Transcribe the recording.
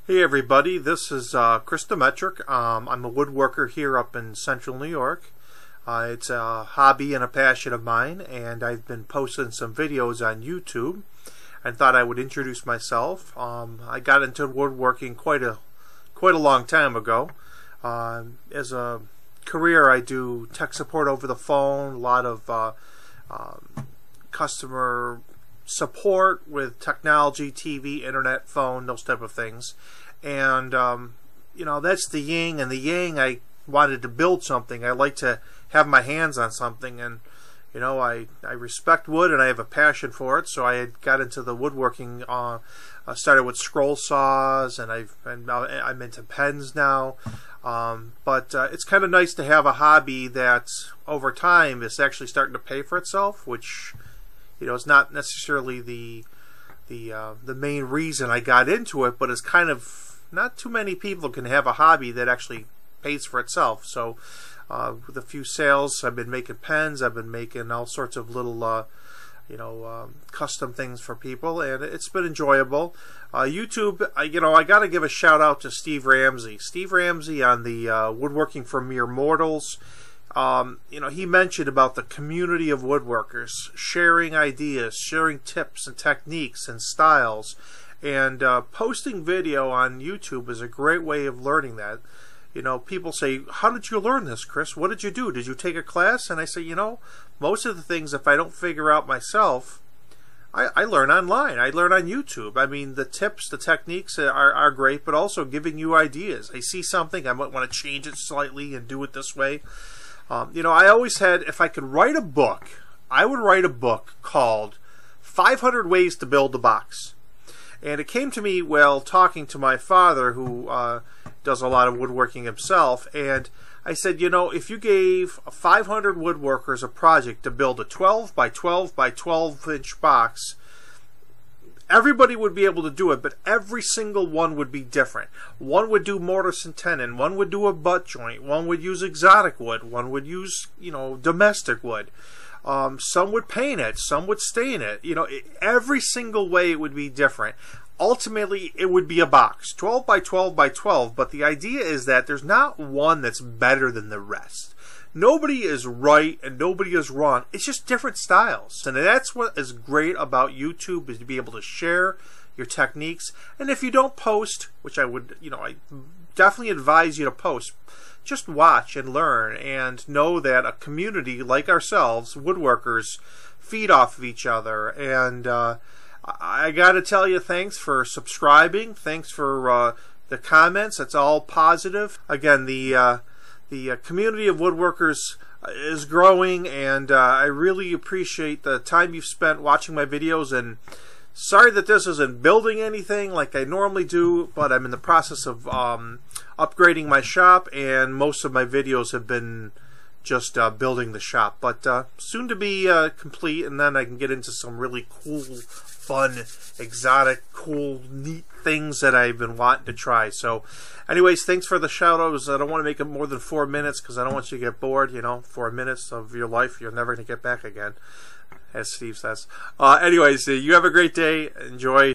Hey everybody, this is Chris Demetrick. I'm a woodworker here up in central New York. It's a hobby and a passion of mine, and I've been posting some videos on YouTube and thought I would introduce myself. I got into woodworking quite a long time ago. As a career, I do tech support over the phone, a lot of customer support with technology, TV, internet, phone, those type of things. And you know, that's the yin and the yang. I wanted to build something. I like to have my hands on something, and you know, I respect wood and I have a passion for it. So I had got into the woodworking. I started with scroll saws, and I'm into pens now. But it's kind of nice to have a hobby that over time is actually starting to pay for itself, which, you know, it's not necessarily the main reason I got into it, but it's kind of, not too many people can have a hobby that actually pays for itself. So with a few sales, I've been making pens, I've been making all sorts of little custom things for people, and it's been enjoyable. YouTube, I got to give a shout out to Steve Ramsey. Steve Ramsey on the Woodworking for Mere Mortals. He mentioned about the community of woodworkers, sharing ideas, sharing tips and techniques and styles, and posting video on YouTube is a great way of learning that. You know, people say, how did you learn this, Chris? What did you do? Did you take a class? And I say, you know, most of the things, if I don't figure out myself, I learn online. I learn on YouTube. I mean, the tips, the techniques are great, but also giving you ideas. I see something, I might want to change it slightly and do it this way. I always had, if I could write a book, I would write a book called 500 Ways to Build a Box. And it came to me while talking to my father, who does a lot of woodworking himself, and I said, you know, if you gave 500 woodworkers a project to build a 12 by 12 by 12 inch box, everybody would be able to do it, but every single one would be different. One would do mortise and tenon, one would do a butt joint, one would use exotic wood, one would use, domestic wood. Some would paint it, some would stain it. Every single way it would be different. Ultimately, it would be a box, 12 by 12 by 12, but the idea is that there's not one that's better than the rest. Nobody is right and nobody is wrong. It's just different styles. And that's what is great about YouTube, is to be able to share your techniques. And if you don't post, which I would, I definitely advise you to post, just watch and learn and know that a community like ourselves, woodworkers, feed off of each other. And I got to tell you, thanks for subscribing. Thanks for the comments. It's all positive. Again, the community of woodworkers is growing, and I really appreciate the time you've spent watching my videos. And sorry that this isn't building anything like I normally do, but I'm in the process of upgrading my shop, and most of my videos have been just building the shop. But soon to be complete, and then I can get into some really cool, fun, exotic, cool, neat things that I've been wanting to try. So anyways, thanks for the shout outs. I don't want to make it more than 4 minutes because I don't want you to get bored. 4 minutes of your life you're never going to get back again, as Steve says. Anyways, you have a great day. Enjoy.